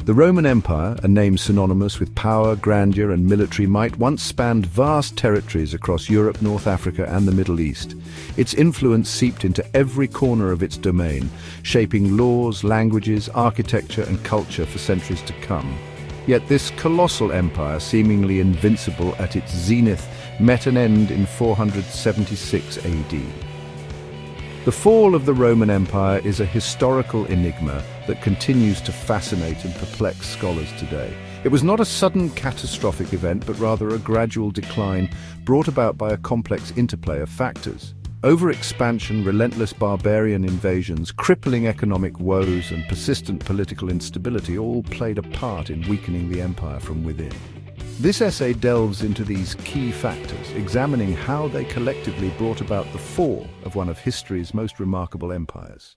The Roman Empire, a name synonymous with power, grandeur, and military might, once spanned vast territories across Europe, North Africa, and the Middle East. Its influence seeped into every corner of its domain, shaping laws, languages, architecture, and culture for centuries to come. Yet this colossal empire, seemingly invincible at its zenith, met an end in 476 AD. The fall of the Roman Empire is a historical enigma that continues to fascinate and perplex scholars today. It was not a sudden catastrophic event, but rather a gradual decline brought about by a complex interplay of factors. Overexpansion, relentless barbarian invasions, crippling economic woes, and persistent political instability all played a part in weakening the empire from within. This essay delves into these key factors, examining how they collectively brought about the fall of one of history's most remarkable empires.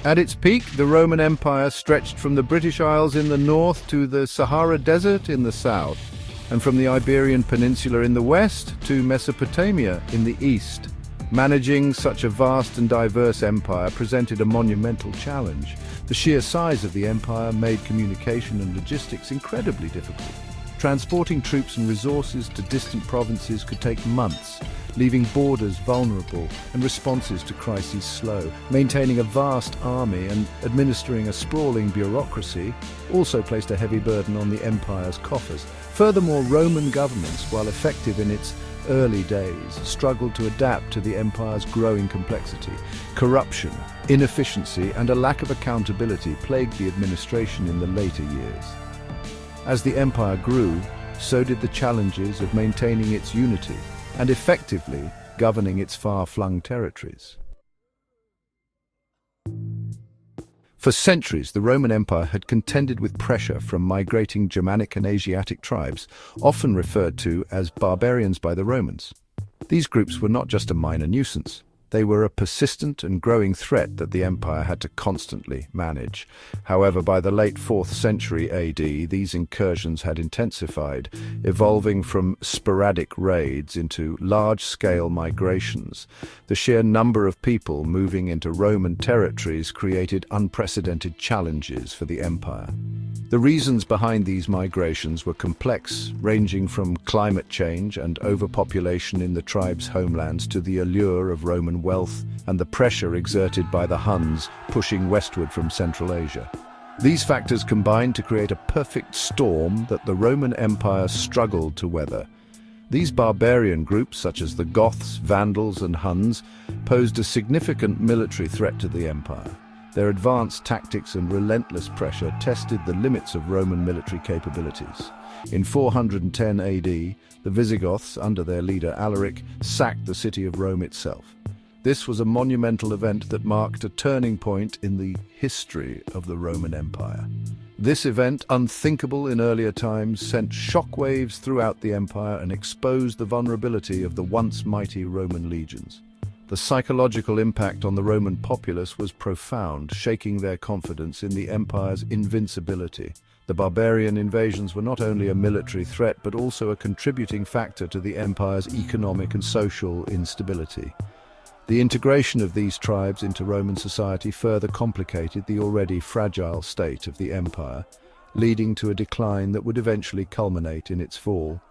At its peak, the Roman Empire stretched from the British Isles in the north to the Sahara Desert in the south, and from the Iberian Peninsula in the west to Mesopotamia in the east. Managing such a vast and diverse empire presented a monumental challenge. The sheer size of the empire made communication and logistics incredibly difficult. Transporting troops and resources to distant provinces could take months, leaving borders vulnerable and responses to crises slow. Maintaining a vast army and administering a sprawling bureaucracy also placed a heavy burden on the empire's coffers. Furthermore, Roman governments, while effective in its early days, struggled to adapt to the empire's growing complexity. Corruption, inefficiency, and a lack of accountability plagued the administration in the later years. As the empire grew, so did the challenges of maintaining its unity and effectively governing its far-flung territories. For centuries, the Roman Empire had contended with pressure from migrating Germanic and Asiatic tribes, often referred to as barbarians by the Romans. These groups were not just a minor nuisance. They were a persistent and growing threat that the empire had to constantly manage. However, by the late 4th century AD, these incursions had intensified, evolving from sporadic raids into large-scale migrations. The sheer number of people moving into Roman territories created unprecedented challenges for the empire. The reasons behind these migrations were complex, ranging from climate change and overpopulation in the tribe's homelands to the allure of Roman wealth and the pressure exerted by the Huns pushing westward from Central Asia. These factors combined to create a perfect storm that the Roman Empire struggled to weather. These barbarian groups, such as the Goths, Vandals, and Huns, posed a significant military threat to the empire. Their advanced tactics and relentless pressure tested the limits of Roman military capabilities. In 410 AD, the Visigoths, under their leader Alaric, sacked the city of Rome itself. This was a monumental event that marked a turning point in the history of the Roman Empire. This event, unthinkable in earlier times, sent shockwaves throughout the empire and exposed the vulnerability of the once mighty Roman legions. The psychological impact on the Roman populace was profound, shaking their confidence in the empire's invincibility. The barbarian invasions were not only a military threat, but also a contributing factor to the empire's economic and social instability. The integration of these tribes into Roman society further complicated the already fragile state of the empire, leading to a decline that would eventually culminate in its fall.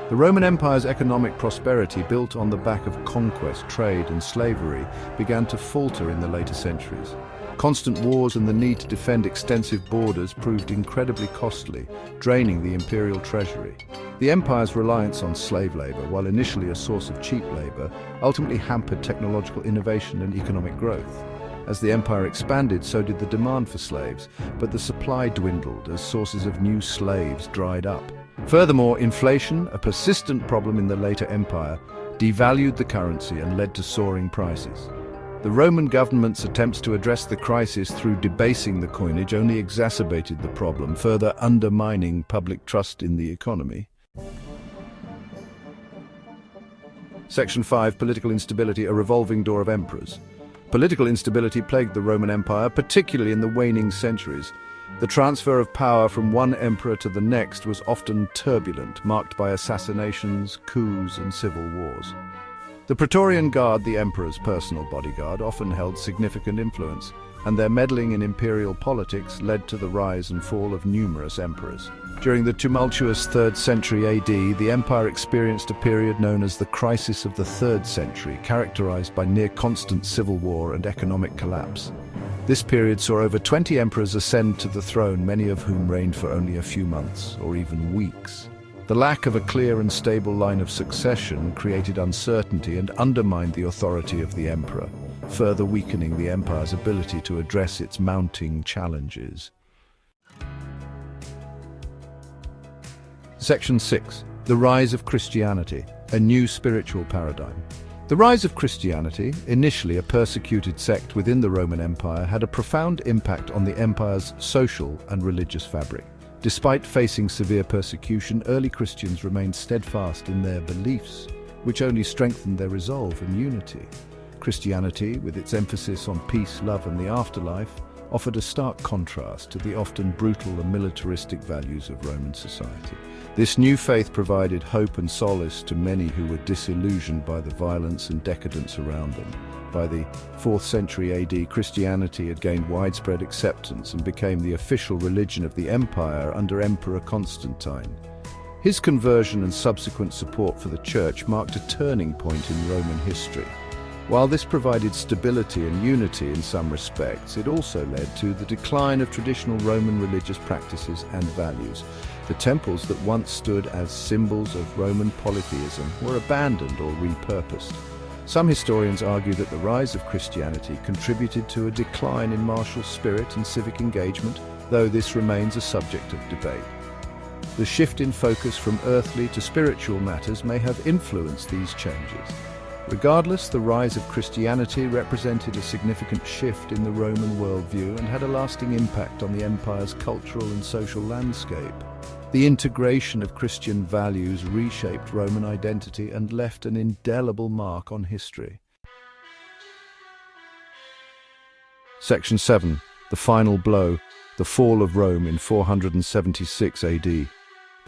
The Roman Empire's economic prosperity, built on the back of conquest, trade, and slavery, began to falter in the later centuries. Constant wars and the need to defend extensive borders proved incredibly costly, draining the imperial treasury. The empire's reliance on slave labor, while initially a source of cheap labor, ultimately hampered technological innovation and economic growth. As the empire expanded, so did the demand for slaves, but the supply dwindled as sources of new slaves dried up. Furthermore, inflation, a persistent problem in the later empire, devalued the currency and led to soaring prices. The Roman government's attempts to address the crisis through debasing the coinage only exacerbated the problem, further undermining public trust in the economy. Section 5. Political instability, a revolving door of emperors. Political instability plagued the Roman Empire, particularly in the waning centuries. The transfer of power from one emperor to the next was often turbulent, marked by assassinations, coups, and civil wars. The Praetorian Guard, the emperor's personal bodyguard, often held significant influence, and their meddling in imperial politics led to the rise and fall of numerous emperors. During the tumultuous 3rd century AD, the empire experienced a period known as the Crisis of the 3rd Century, characterized by near-constant civil war and economic collapse. This period saw over 20 emperors ascend to the throne, many of whom reigned for only a few months or even weeks. The lack of a clear and stable line of succession created uncertainty and undermined the authority of the emperor, further weakening the empire's ability to address its mounting challenges. Section 6. The rise of Christianity, a new spiritual paradigm. The rise of Christianity, initially a persecuted sect within the Roman Empire, had a profound impact on the empire's social and religious fabric. Despite facing severe persecution, early Christians remained steadfast in their beliefs, which only strengthened their resolve and unity. Christianity, with its emphasis on peace, love, and the afterlife, offered a stark contrast to the often brutal and militaristic values of Roman society. This new faith provided hope and solace to many who were disillusioned by the violence and decadence around them. By the 4th century AD, Christianity had gained widespread acceptance and became the official religion of the empire under Emperor Constantine. His conversion and subsequent support for the church marked a turning point in Roman history. While this provided stability and unity in some respects, it also led to the decline of traditional Roman religious practices and values. The temples that once stood as symbols of Roman polytheism were abandoned or repurposed. Some historians argue that the rise of Christianity contributed to a decline in martial spirit and civic engagement, though this remains a subject of debate. The shift in focus from earthly to spiritual matters may have influenced these changes. Regardless, the rise of Christianity represented a significant shift in the Roman worldview and had a lasting impact on the empire's cultural and social landscape. The integration of Christian values reshaped Roman identity and left an indelible mark on history. Section 7. The final blow. The fall of Rome in 476 AD. The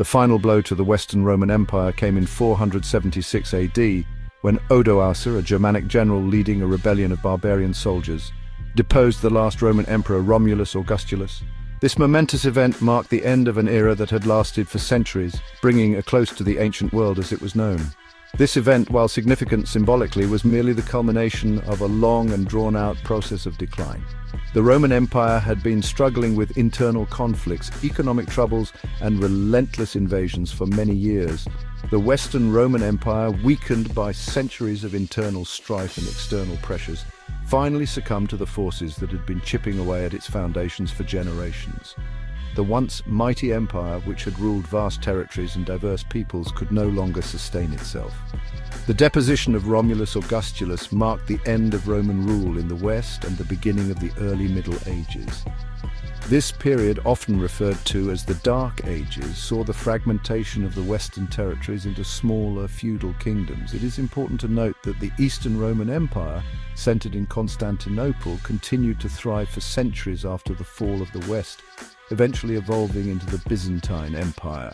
final blow to the Western Roman Empire came in 476 AD, when Odoacer, a Germanic general leading a rebellion of barbarian soldiers, deposed the last Roman emperor Romulus Augustulus. This momentous event marked the end of an era that had lasted for centuries, bringing a close to the ancient world as it was known. This event, while significant symbolically, was merely the culmination of a long and drawn-out process of decline. The Roman Empire had been struggling with internal conflicts, economic troubles, and relentless invasions for many years. The Western Roman Empire, weakened by centuries of internal strife and external pressures, finally succumbed to the forces that had been chipping away at its foundations for generations. The once mighty empire, which had ruled vast territories and diverse peoples, could no longer sustain itself. The deposition of Romulus Augustulus marked the end of Roman rule in the West and the beginning of the early Middle Ages. This period, often referred to as the Dark Ages, saw the fragmentation of the Western territories into smaller feudal kingdoms. It is important to note that the Eastern Roman Empire, centered in Constantinople, continued to thrive for centuries after the fall of the West, eventually evolving into the Byzantine Empire.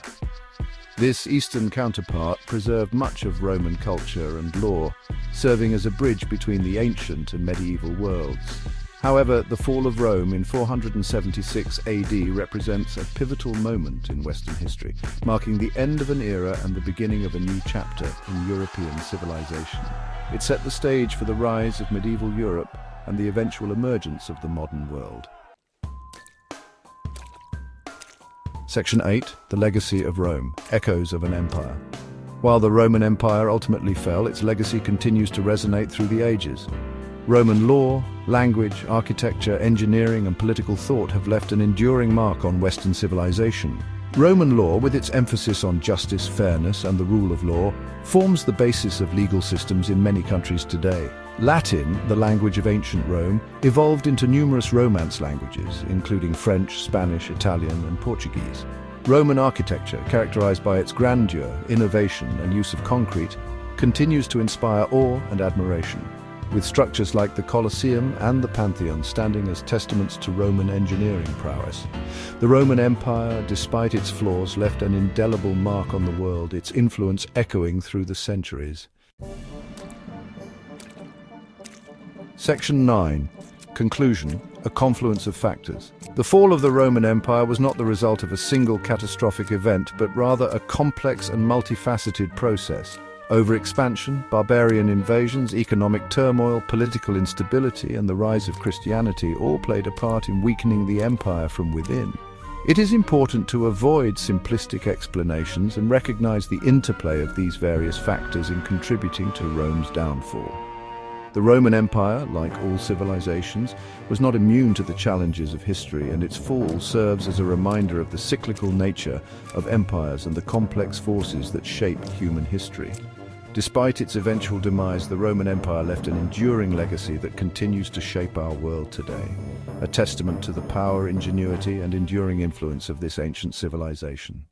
This Eastern counterpart preserved much of Roman culture and law, serving as a bridge between the ancient and medieval worlds. However, the fall of Rome in 476 AD represents a pivotal moment in Western history, marking the end of an era and the beginning of a new chapter in European civilization. It set the stage for the rise of medieval Europe and the eventual emergence of the modern world. Section 8. The Legacy of Rome. Echoes of an Empire. While the Roman Empire ultimately fell, its legacy continues to resonate through the ages. Roman law, language, architecture, engineering, and political thought have left an enduring mark on Western civilization. Roman law, with its emphasis on justice, fairness, and the rule of law, forms the basis of legal systems in many countries today. Latin, the language of ancient Rome, evolved into numerous Romance languages, including French, Spanish, Italian, and Portuguese. Roman architecture, characterized by its grandeur, innovation, and use of concrete, continues to inspire awe and admiration, with structures like the Colosseum and the Pantheon standing as testaments to Roman engineering prowess. The Roman Empire, despite its flaws, left an indelible mark on the world, its influence echoing through the centuries. Section 9. Conclusion: a confluence of factors. The fall of the Roman Empire was not the result of a single catastrophic event, but rather a complex and multifaceted process. Overexpansion, barbarian invasions, economic turmoil, political instability, and the rise of Christianity all played a part in weakening the empire from within. It is important to avoid simplistic explanations and recognize the interplay of these various factors in contributing to Rome's downfall. The Roman Empire, like all civilizations, was not immune to the challenges of history, and its fall serves as a reminder of the cyclical nature of empires and the complex forces that shape human history. Despite its eventual demise, the Roman Empire left an enduring legacy that continues to shape our world today, a testament to the power, ingenuity, and enduring influence of this ancient civilization.